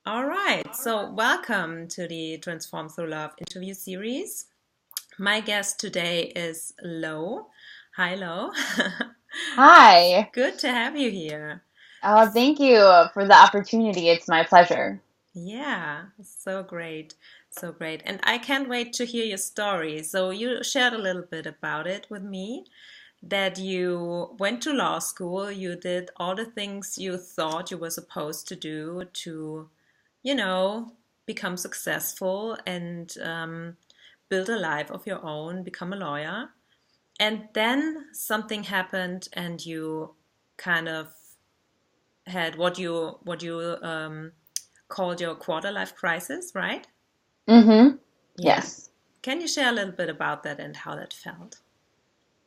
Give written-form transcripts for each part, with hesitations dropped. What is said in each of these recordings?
All right, so welcome to the Transform Through Love interview series. My guest today is Lo. Hi, Lo. It's Hi. good to have you here. Thank you for the opportunity. It's my pleasure. Yeah, so great. So great. And I can't wait to hear your story. So, you shared a little bit about it with me that you went to law school, you did all the things you thought you were supposed to do to, you know, become successful and build a life of your own, become a lawyer. And then something happened, and you kind of had what you called your quarter life crisis, right? Mm-hmm. Yeah. Yes. Can you share a little bit about that and how that felt?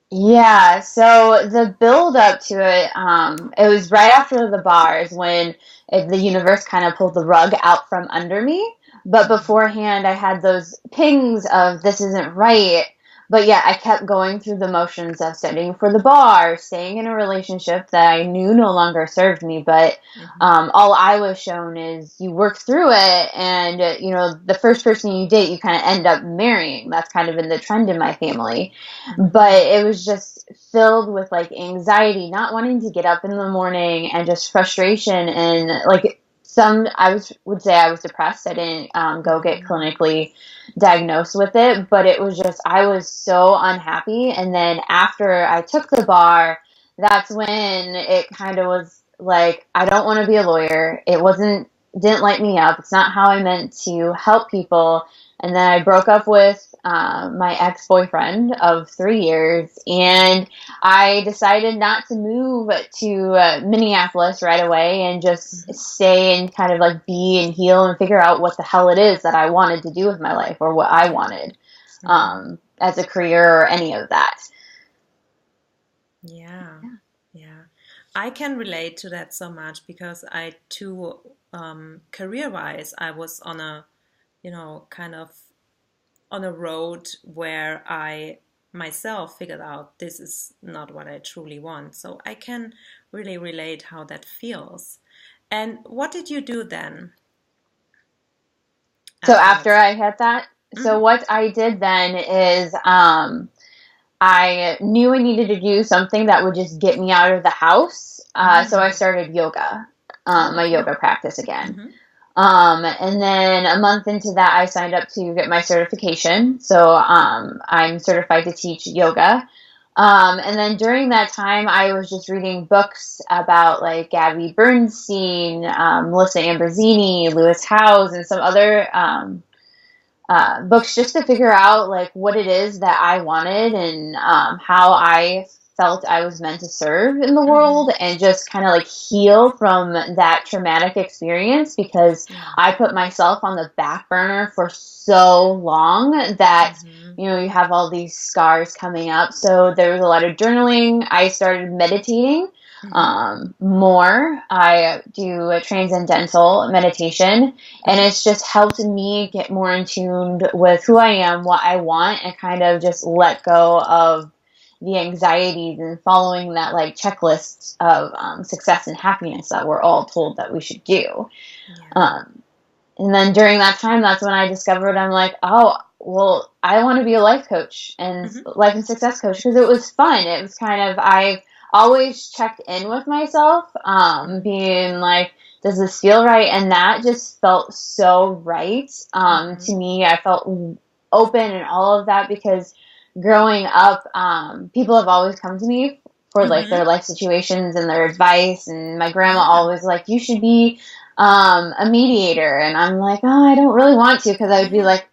Yeah, so the build up to it was right after the bars when the universe kind of pulled the rug out from under me. But Mhm. beforehand, I had those pings of this isn't right. But yet I kept going through the motions of studying for the bar, staying in a relationship that I knew no longer served me. But Mhm. all I was shown is you work through it, and the first person you date, you kind of end up marrying. That's kind of been the trend in my family, but Mhm. it was just filled with like anxiety, not wanting to get up in the morning, and just frustration. And like some I was would say I was depressed. I didn't go get Mhm. clinically diagnosed with it, but it was just I was so unhappy. And then after I took the bar, that's when it kind of was like, I don't want to be a lawyer. It wasn't didn't light me up. It's not how I meant to help people. And then I broke up with my ex boyfriend of 3 years, and I decided not to move to Minneapolis right away and just Mhm. stay and kind of like be and heal and figure out what the hell it is that I wanted to do with my life, or what I wanted Mhm. as a career or any of that. Yeah, yeah. I can relate to that so much because I too, career-wise, I was on a, kind of on a road where I myself figured out this is not what I truly want. So I can really relate how that feels. And what did you do then So after afterwards? I had that, so Hmm. what I did then is I knew I needed to do something that would just get me out of the house. So I Mm. started yoga, Oh, my okay. yoga practice again. Hmm. And then a month into that, I signed up to get my certification. So I'm certified to teach yoga. And then during that time, I was just reading books about like Gabby Bernstein, Melissa Amberzini, Lewis Howes, and some other books just to figure out like what it is that I wanted, and how I felt I was meant to serve in the Hmm. world, and just kind of like heal from that traumatic experience, because Yeah. I put myself on the back burner for so long that Hmm. you have all these scars coming up. So there was a lot of journaling. I started meditating Hmm. more. I do a transcendental meditation, and Hmm. it's just helped me get more in tune with who I am, what I want, and kind of just let go of the anxieties and following that like checklist of success and happiness that we're all told that we should do. Yeah. Um, and then during that time, that's when I discovered I'm like, oh, well, I want to be a life coach and Hmm. life and success coach, because it was fun. It was kind of, I've always checked in with myself, Hmm. being like, does this feel right? And that just felt so right to Hmm. me. I felt open and all of that, because growing up, people have always come to me for like their Hmm. life situations and their advice. And my grandma Yeah. always like, you should be a mediator. And I'm like, oh, I don't really want to, because I would be Yeah. like,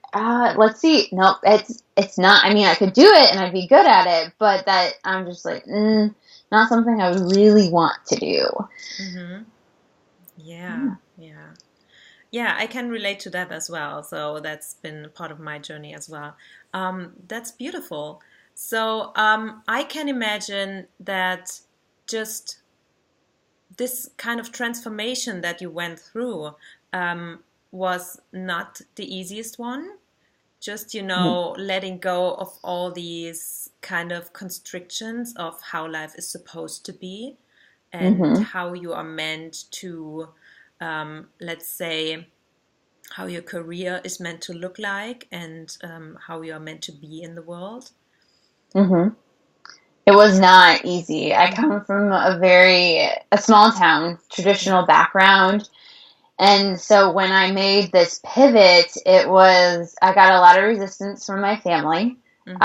let's see. Nope, it's not. I mean, I could do it and I'd be good at it, but that I'm just like, not something I would really want to do. Hmm. Yeah. Yeah. Yeah, I can relate to that as well. So that's been part of my journey as well. That's beautiful. So I can imagine that just this kind of transformation that you went through was not the easiest one. Just, letting go of all these kind of constrictions of how life is supposed to be and Mm-hmm. how you are meant to let's say, how your career is meant to look like and how you are meant to be in the world? Hmm. It was not easy. I Hmm. come from a small town, Yeah. traditional background. And so when I made this pivot, I got a lot of resistance from my family. Hmm.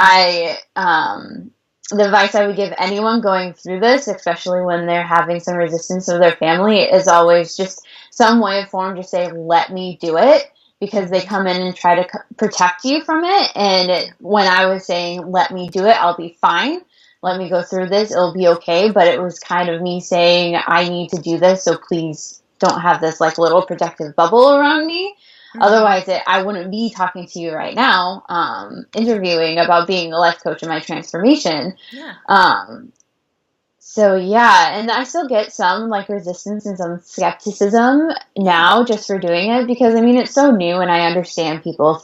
The advice I would give anyone going through this, especially when they're having some resistance of their family, is always just some way of form, just say, let me do it, because they Hmm. come in and try to protect you from it. And Yeah. when I was saying, let me do it, I'll be fine. Let me go through this. It'll be okay. But it was kind of me saying, I need to do this. So please don't have this like little protective bubble around me. Hmm. Otherwise, I wouldn't be talking to you right now, interviewing about being a life coach in my transformation. Yeah. Um, so yeah, and I still get some like resistance and some skepticism Yeah. now just for doing it, because I mean it's so new, and I understand people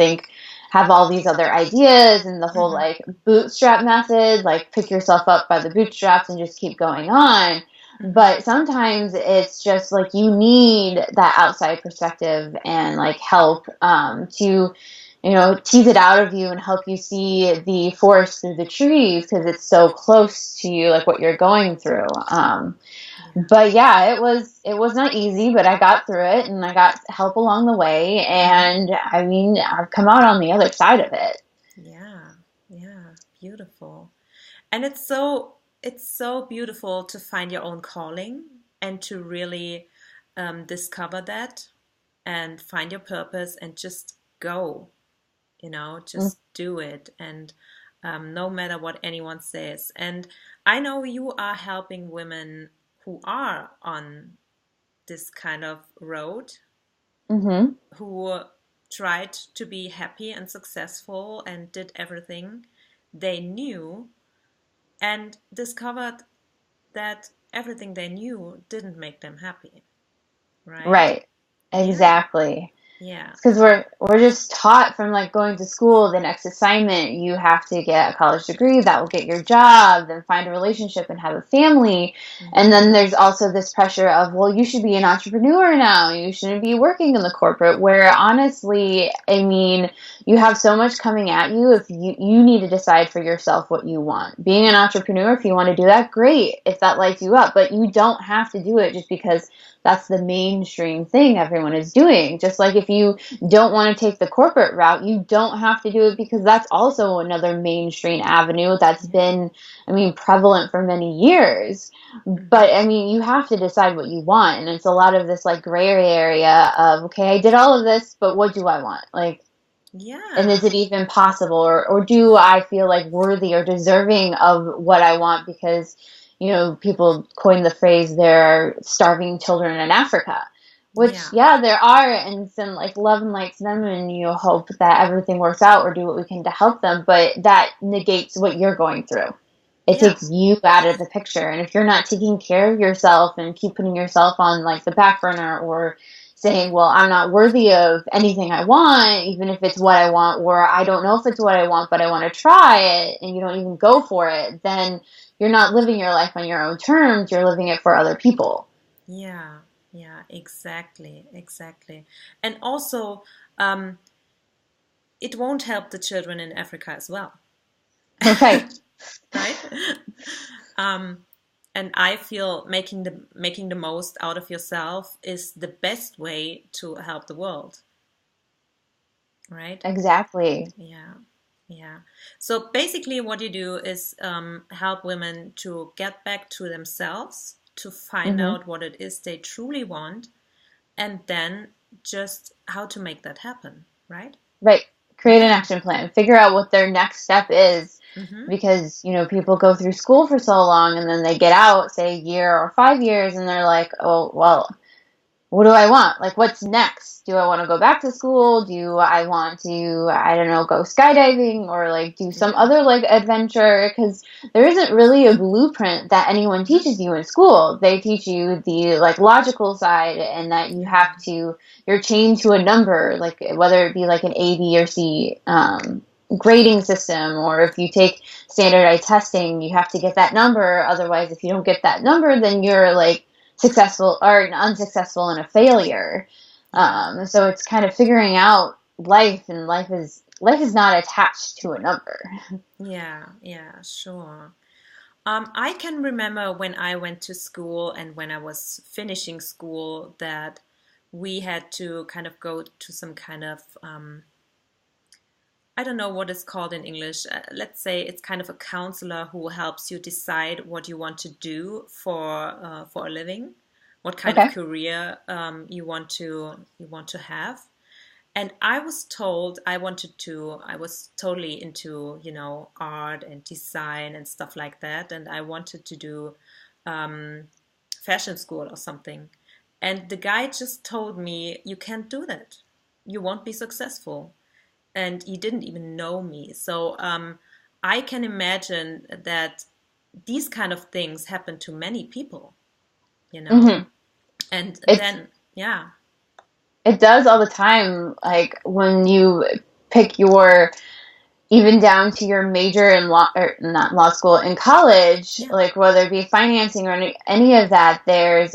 have all these other ideas and the whole Hmm. like bootstrap method, like pick yourself up by the bootstraps and just keep going on. Hmm. But sometimes it's just like you need that outside perspective and like help, to tease it out of you and help you see the forest through the trees, because it's so close to you, like what you're going through. Yeah. But yeah, it was not easy, but I got through it and I got help along the way. Hmm. And I mean, I've come out on the other side of it. Yeah. Yeah. Beautiful. And it's so beautiful to find your own calling and to really discover that and find your purpose and just go, just do it. And no matter what anyone says. And I know you are helping women who are on this kind of road, Mm-hmm. who tried to be happy and successful and did everything they knew and discovered that everything they knew didn't make them happy, right? Right. Yeah, Exactly. yeah, Because we're just taught from like going to school, the next assignment, you have to get a college degree that will get your job, then find a relationship and have a family. And hmm, then there's also this pressure of, well, you should be an entrepreneur now. You shouldn't be working in the corporate, where honestly, I mean, you have so much coming at you. If you need to decide for yourself what you want. Being an entrepreneur, if you want to do that, great, if that lights you up, but you don't have to do it just because that's the mainstream thing everyone is doing. Just like if you don't want to take the corporate route, you don't have to do it, because that's also another mainstream avenue that's yeah, been, I mean, prevalent for many years. hmm, But I mean, you have to decide what you want. And it's a lot of this like gray area of, okay, I did all of this, but what do I want? Like, and is yeah, it even possible? Or do I feel like worthy or deserving of what I want? Because, people coin the phrase, there are starving children in Africa. Which, yeah, yeah, there are, and some like love and lights them, and you hope that everything works out or do what we can to help them, but that negates what you're going through. It yeah, takes you out of the picture. And if you're not taking care of yourself and keep putting yourself on like the back burner, or saying, well, I'm not worthy of anything I want, even if it's what I want, or I don't know if it's what I want, but I want to try it, and you don't even go for it, then you're not living your life on your own terms. You're living it for other people. yeah, yeah, exactly, exactly. And also, um, it won't help the children in Africa as well, Right. right? Um, and I feel making the most out of yourself is the best way to help the world, right? Exactly. Yeah, yeah. So basically, what you do is help women to get back to themselves, to find Hmm. out what it is they truly want, and then just how to make that happen, right? Right. Create an Yeah. action plan. Figure out what their next step is, Mm-hmm. because, people go through school for so long, and then they get out, say a year or 5 years, and they're like, oh, well, what do I want? Like, what's next? Do I want to go back to school? Do I want to, I don't know, go skydiving, or like do some Yeah. other like adventure? Because there isn't really a blueprint that anyone Mm-hmm. teaches you in school. They teach you the like logical side, and that you Yeah. have to, you're chained to a number, like whether it be like an A, B, or C grading system, or if you take standardized testing, you have to get that number. Otherwise, if you don't get that number, then you're like successful or an unsuccessful and a failure. Yeah. So it's kind of figuring out life, and life is not attached to a number. Yeah. Yeah. Sure. I can remember when I went to school and when I was finishing school that we had to kind of go to some kind of I don't know what it's called in English. Let's say it's kind of a counselor who helps you decide what you want to do for a living, what kind of Okay. career you want to have. And I was told I was totally into, art and design and stuff like that. And I wanted to do um, fashion school or something. And the guy just told me, you can't do that. You won't be successful. And he didn't even know me. So I can imagine that these kind of things happen to many people, you know? hmm And It's then, yeah, it does all the time. Like when you pick your even down to your major in law, or not law school, in college, yeah, like whether it be financing or any of that, there's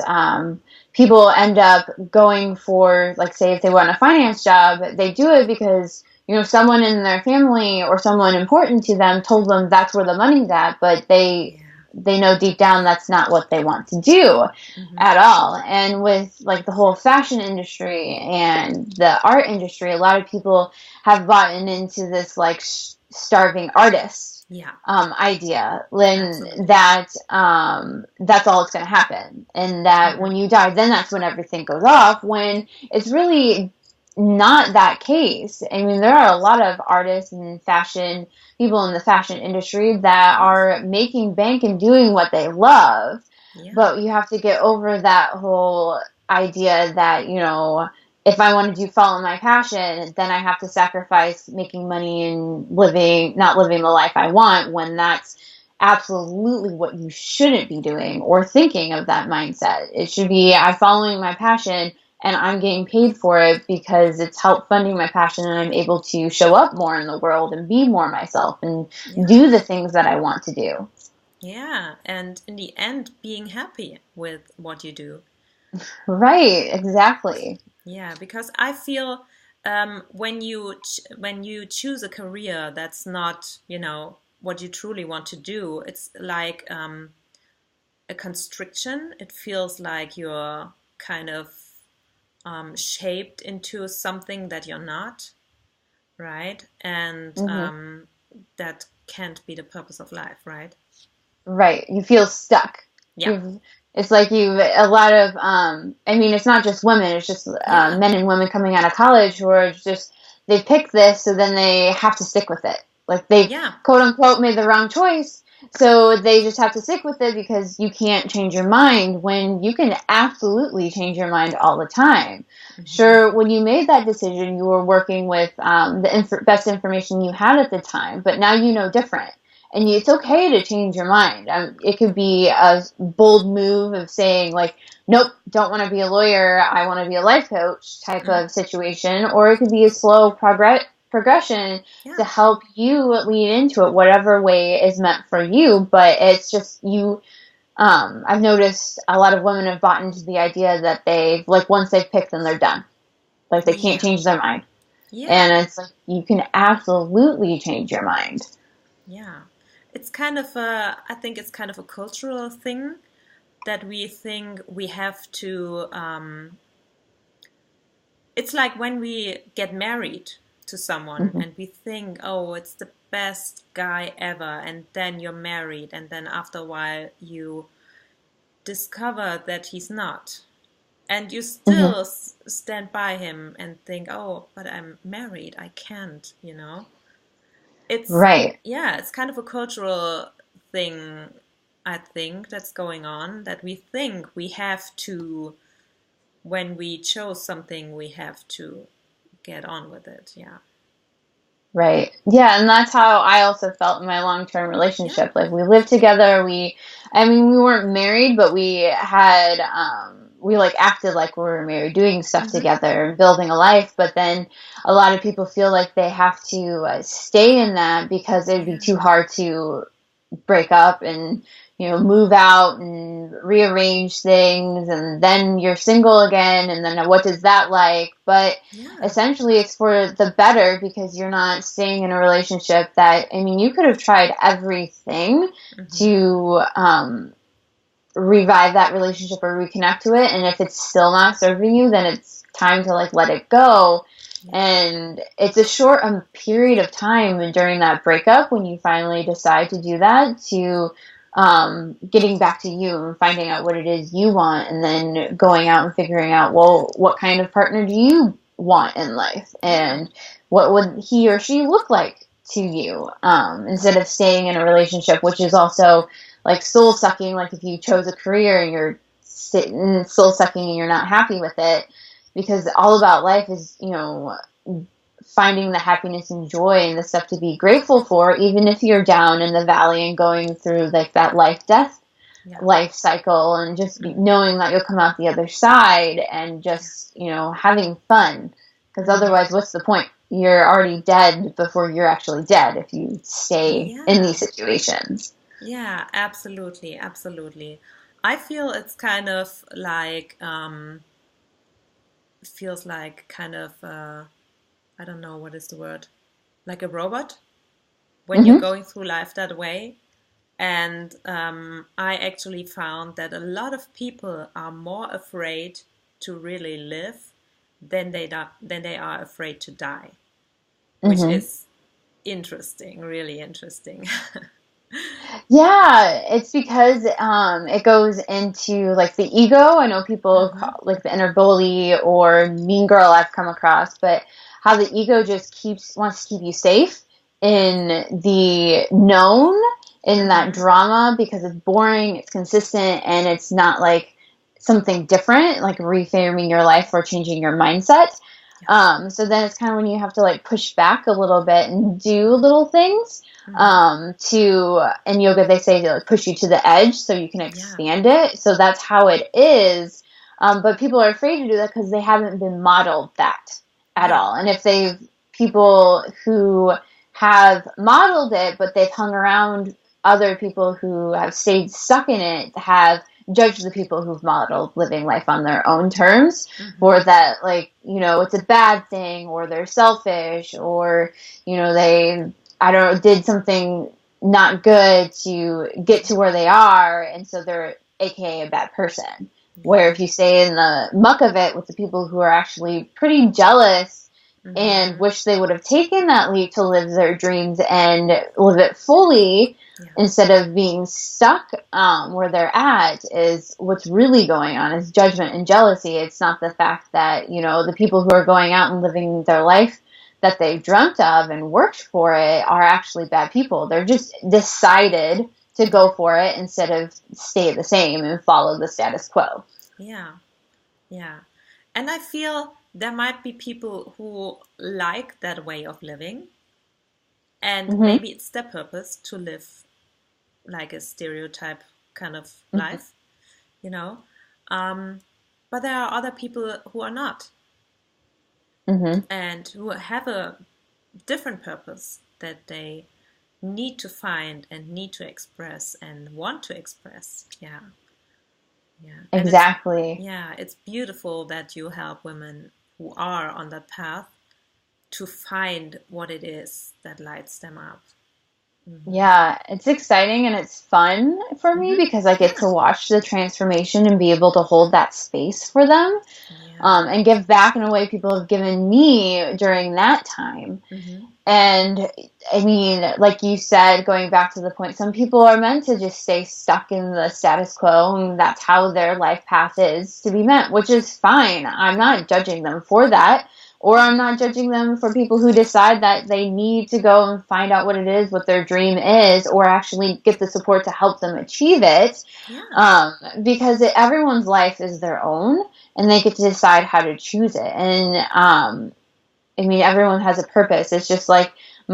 people end up going for, like, say if they want a finance job, they do it because someone in their family or someone important to them told them that's where the money's at, but yeah. they know deep down that's not what they want to do Hmm. at all. And with like the whole fashion industry and the art industry, a lot of people have bought into this like starving artist Yeah, idea, then absolutely. that's all it's going to happen, and that Hmm. when you die, then that's when everything goes off. When it's really not that case. I mean, there are a lot of artists and fashion people in the fashion industry Of that course. are making bank and doing what they love, Yeah, but you have to get over that whole idea that if I want to do follow my passion, then I have to sacrifice making money and not living the life I want, when that's absolutely what you shouldn't be doing or thinking of that mindset. It should be, I'm following my passion and I'm getting paid for it because it's helped funding my passion, and I'm able to show up more in the world and be more myself and yeah, do the things that I want to do. yeah. And in the end, being happy with what you do. Right, exactly. Yeah, because I feel when you choose a career that's not, what you truly want to do, it's like a constriction. It feels like you're kind of shaped into something that you're not, right? And hmm that can't be the purpose of life, right? Right. You feel stuck. Yeah, You've it's like you a lot of I mean, it's not just women, it's just yeah, men and women coming out of college who are just, they pick this, so then they have to stick with it. Like they've yeah, quote unquote made the wrong choice, so they just have to stick with it because you can't change your mind, when you can absolutely change your mind all the time. hmm, Sure, when you made that decision, you were working with the best information you had at the time, but now you know different, and it's okay to change your mind. It could be a bold move of saying like, nope, don't want to be a lawyer, I want to be a life coach type uh, of situation, or it could be a slow progression to yeah, help you lead into it whatever way is meant for you. But it's just you. I've noticed a lot of women have bought into the idea that they like, once they've picked them, they're done. Like they can't yeah, change their mind, yeah. and it's like you can absolutely change your mind. Yeah, I think it's kind of a cultural thing that we think we have to. It's like when we get married to someone hmm and we think, oh, it's the best guy ever, and then you're married, and then after a while you discover that he's not. And you hmm still stand by him and think, oh, but I'm married, I can't, it's Right. yeah, it's kind of a cultural thing, I think, that's going on, that we think we have to, when we chose something, we have to get on with it. Yeah. Right. Yeah, and that's how I also felt in my long-term Yeah. relationship. Like we lived together, I mean, we weren't married, but we like acted like we were married, doing stuff Hmm. together and building a life, but then a lot of people feel like they have to stay in that because it'd be Yeah. too hard to break up and move out and rearrange things, and then you're single again, and then what does that like? But Yeah. essentially it's for the better, because you're not staying in a relationship that, I mean, you could have tried everything Hmm. to revive that relationship or reconnect to it, and if it's still not serving you, then it's time to like let it go. Yeah. And it's a short period of time during that breakup when you finally decide to do that, to getting back to you and finding out what it is you want, and then going out and figuring out, well, what kind of partner do you want in life, Yeah. and what would he or she look like to you, instead of staying in a relationship, which is also like soul sucking. Like if you chose a career and you're sitting soul sucking and you're not happy with it, because all about life is, finding the happiness and joy and the stuff to be grateful for, even if you're down in the valley and going through like that life death Yeah. life cycle, and just Hmm. knowing that you'll come out the other side, and Yeah. just, having fun. Because Hmm. otherwise, what's the point? You're already dead before you're actually dead if you stay in Yeah. these situations. Yeah, absolutely, absolutely. I feel it's kind of like feels like kind of I don't know what is the word, like a robot when you're Hmm. going through life that way. And I actually found that a lot of people are more afraid to really live than they are afraid to die, which Hmm. is interesting, really interesting. Yeah, it's because it goes into like the ego. I know people Hmm. call, like the inner bully or mean girl I've come across, but how the ego just keeps wants to keep you safe Yeah. in the known, in that Hmm. drama, because it's boring, it's consistent, and it's not like something different, like reframing your life or changing your mindset. Yeah. So then it's kind of when you have to like push back a little bit and do little things, Hmm. to, in yoga they say, to like push you to the edge so you can Yeah. expand it. So that's how it is. But people are afraid to do that because they haven't been modeled that at Yeah. all. And if they've people who have modeled it, but they've hung around other people who have stayed stuck in it, have judged the people who've modeled living life on their own terms, Hmm. for that, like, it's a bad thing, or they're selfish, or, they, I don't know, did something not good to get to where they are, and so they're AKA a bad person. Where Yeah. if you stay in the muck of it with the people who are actually pretty jealous and Hmm. wish they would have taken that leap to live their dreams and live it fully, Yeah. instead of being stuck where they're at, is what's really going on is judgment and jealousy. It's not the fact that, the people who are going out and living their life that they've dreamt of and worked for it are actually bad people. They're just decided to Yeah. go for it instead of stay the same and follow the status quo. Yeah. Yeah. And I feel there might be people who like that way of living, and Hmm. maybe it's their purpose to live like a stereotype kind of Hmm. life, you know. Um, but there are other people who are not, Hmm. and who have a different purpose that they need to find and need to express and want to express. Yeah. Yeah. And it's, Exactly. yeah, it's beautiful that you help women who are on that path to find what it is that lights them up. Hmm. Yeah, it's exciting and it's fun for me Hmm. because I get Yeah. to watch the transformation and be able to hold that space for them, Yeah. and give back in a way people have given me during that time. Hmm. And I mean, like you said, going back to the point, some people are meant to just stay stuck in the status quo, and that's how their life path is to be met, which is fine. I'm not judging them for that, or I'm not judging them for people who decide that they need to go and find out what it is, what their dream is, or actually get the support to help them achieve it. Yeah. Because everyone's life is their own, and they get to decide how to choose it. And I mean, everyone has a purpose. It's just like Yeah.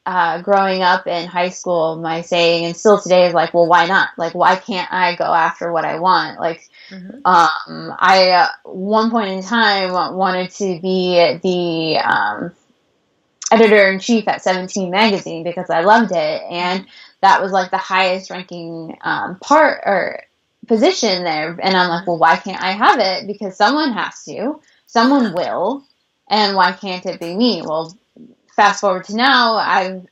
my growing up in high school, my saying, and still today, is like, well, why not? Like, why can't I go after what I want? Like, Hmm. I one point in time wanted to be the editor in chief at 17 magazine because I loved it, and Hmm. that was like the highest ranking part or position there. And I'm like, well, why can't I have it? Because someone has to, someone Yeah. will, and why can't it be me? Well, fast forward to now, I've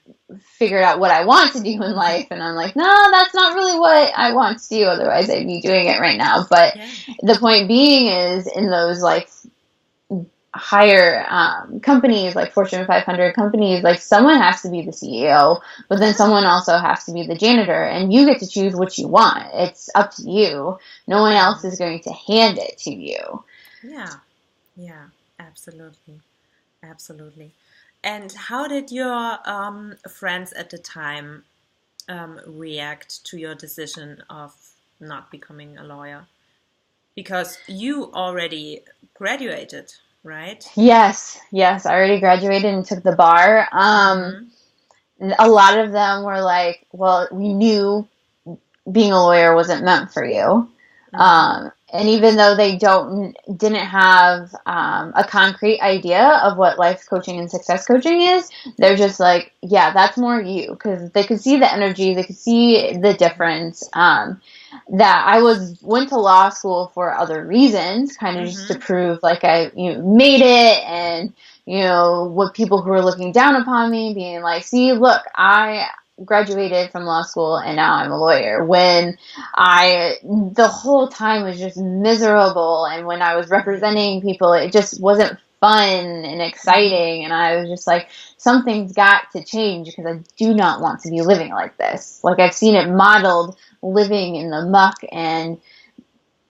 figured out what I want to do in life, and I'm like, no, that's not really what I want to do. Otherwise, I'd be doing it right now. But Yeah. the point being is, in those like higher companies, like Fortune 500 companies, like someone has to be the CEO, but then Yeah. someone also has to be the janitor, and you get to choose what you want. It's up to you. No one else Mhm. is going to hand it to you. Yeah. Yeah. Absolutely. Absolutely. And how did your friends at the time react to your decision of not becoming a lawyer? Because you already graduated, right? Yes, I already graduated and took the bar. Mm-hmm. A lot of them were like, well, we knew being a lawyer wasn't meant for you. Mm-hmm. And even though they didn't have a concrete idea of what life coaching and success coaching is, they're just like, yeah, that's more you, because they could see the energy, they could see the difference. That I went to law school for other reasons, kind of just to Mm-hmm. prove like I made it, and what people who were looking down upon me being like, see, look, I graduated from law school and now I'm a lawyer, when I the whole time was just miserable, and when I was Mm-hmm. representing people it just wasn't fun and Mm-hmm. exciting, and I was just like, something's got to change, because I do not want to be living like this. Like, I've seen it modeled, living in the muck and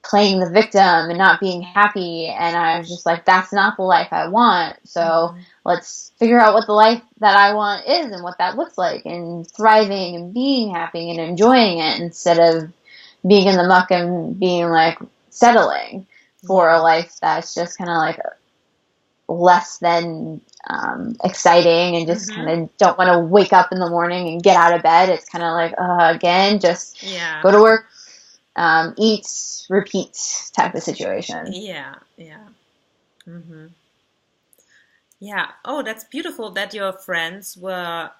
playing the victim and not being happy, and I was just like, that's not the life I want. So Mm-hmm. let's figure out what the life that I want is and what that looks like, and thriving and being happy and enjoying it, instead of being in the muck and being like settling for a Yeah. life that's just kind of like less than exciting, and just kind Mm-hmm. of don't want to wake up in the morning and get out of bed. It's kind of like, again, just Yeah. go to work, eat, repeat type of situation. Yeah. Yeah. Mm-hmm. Yeah. Oh, that's beautiful that your friends were,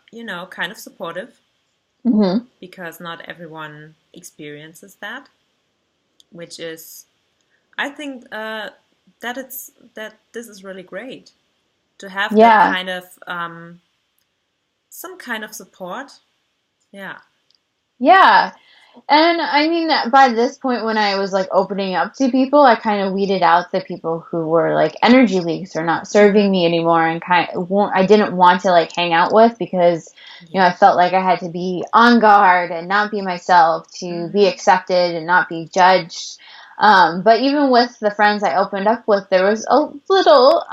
kind of supportive Hmm. because not everyone experiences that, which is, I think, that this is really great to have that Yeah. kind of some kind of support. Yeah. Yeah. And I mean, by this point, when I was like opening up to people, I kind of weeded out the people who were like energy leaks or not serving Mm-hmm. me anymore, and I didn't want to like hang out with, because Yeah. I felt like I had to be on guard and not be myself to be Mm-hmm. accepted and not be judged. But even with the friends I opened up with, there was a little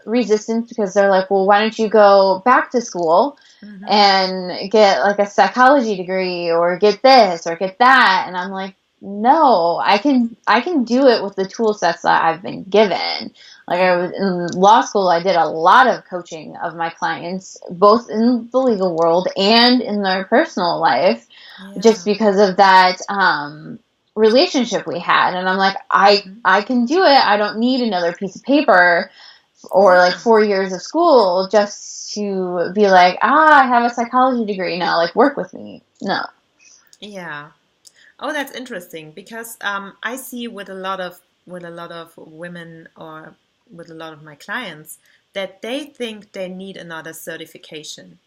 resistance, because they're like, well, why don't you go back to school Mm-hmm. and get like a psychology degree, or get this or get that? And I'm like, no, I can do it with the tool sets that I've been given. Like, I Yeah. was in law school, I did a lot of coaching of my clients, both in the legal world and in their personal life, just Yeah. because of that relationship we had. And I'm like, Mm-hmm. I can do it. I don't need another piece of paper or like Yeah. 4 years of school just to be like, I have a psychology degree now, like, work with me. No. Yeah. Oh, that's interesting because I see with a lot of women or with a lot of my clients that they think they need another certification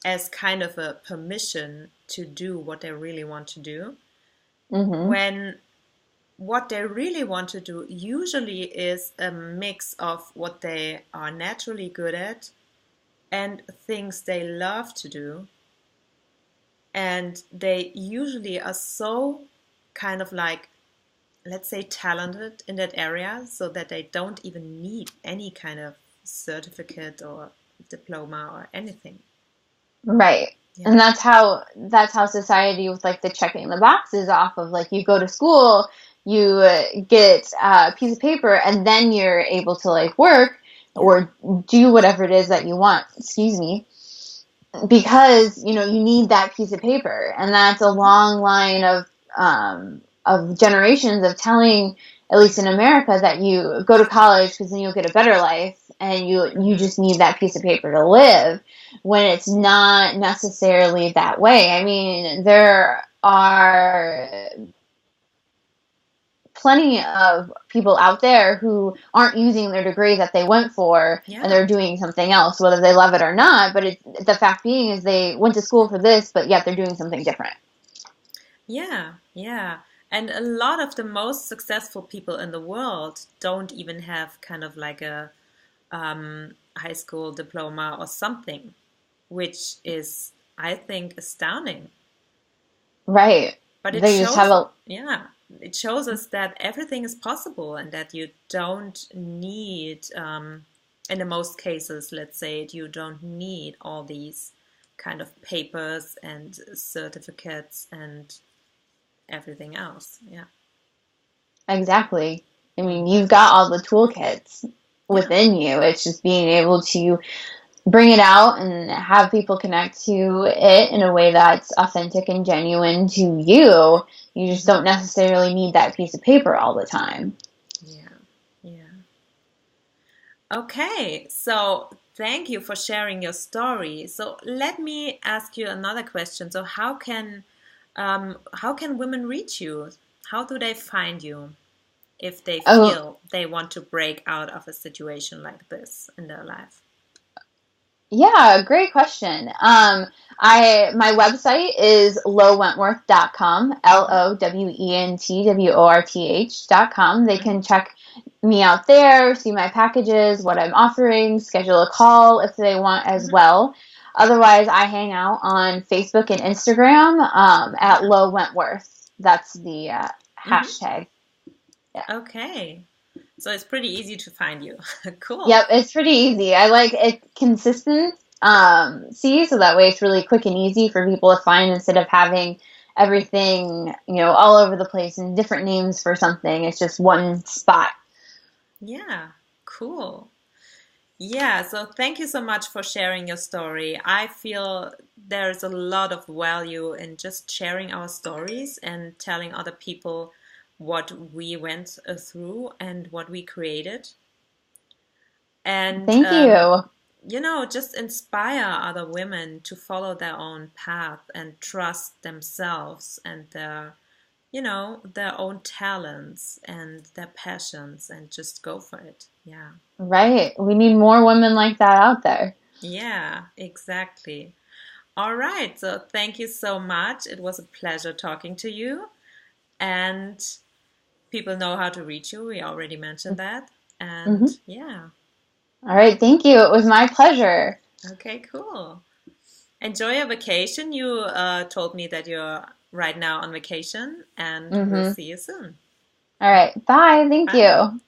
as kind of a permission to do what they really want to do, Hmm. when what they really want to do usually is a mix of what they are naturally good at and things they love to do. And they usually are so kind of like, let's say, talented in that area so that they don't even need any kind of certificate or diploma or anything. Right. Yeah. And that's how society, with like the checking the boxes off of, like, you go to school, you get a piece of paper, and then you're able to like work Yeah. or do whatever it is that you want. Excuse me. Because you need that piece of paper, and that's a Mm-hmm. long line of generations of telling at least in America, that you go to college because then you'll get a better life and you Hmm. just need that piece of paper to live, when it's not necessarily that way. I mean, there are plenty of people out there who aren't using their degree that they went for, and Yeah. they're doing something else, whether they love it or not. But the fact being is they went to school for this, but yet they're doing something different. Yeah. Yeah. And a lot of the most successful people in the world don't even have kind of like a high school diploma or something, which is, I think, astounding. Right. But it They just have shows, a yeah, it shows us that everything is possible and that you don't need, in the most cases, let's say, you don't need all these kind of papers and certificates and everything else. Yeah. exactly. I mean, Mm. you've got all the toolkits Yeah. within you. It's just being able to bring it out and have people connect to it in a way that's authentic and genuine to you. You just Hmm. don't necessarily need that piece of paper all the time. Yeah. Yeah. Okay, so thank you for sharing your story. So let me ask you another question. So how can women reach you? How do they find you if they Oh, feel they want to break out of a situation like this in their life? yeah, great question. My website is lowentworth.com, Hmm. LOWENTWORTH.com. They Hmm. can check me out there, see my packages, what I'm offering, schedule a call if they want as Hmm. well. Otherwise, I hang out on Facebook and Instagram at Yeah. Lo Wentworth. That's the Hmm. hashtag. Yeah. Okay. So it's pretty easy to find you. Cool. Yep, it's pretty easy. I like it consistent. See, so that way it's really quick and easy for people to find instead of having everything, all over the place and different names for something. It's just one spot. Yeah. Cool. Yeah, so thank you so much for sharing your story. I feel there's a lot of value in just sharing our stories and telling other people what we went through and what we created. And, Thank you. just inspire other women to follow their own path and trust themselves and their own talents and their passions and just go for it. Yeah. Right. We need more women like that out there. Yeah, exactly. All right, so thank you so much. It was a pleasure talking to you. And people know how to reach you. We already mentioned that. And Hmm. yeah, All right. Thank you. It was my pleasure. okay, cool. Enjoy your vacation. You told me that you're right now on vacation, and we'll Hmm. see you soon. All right. Bye. Thank Bye. you.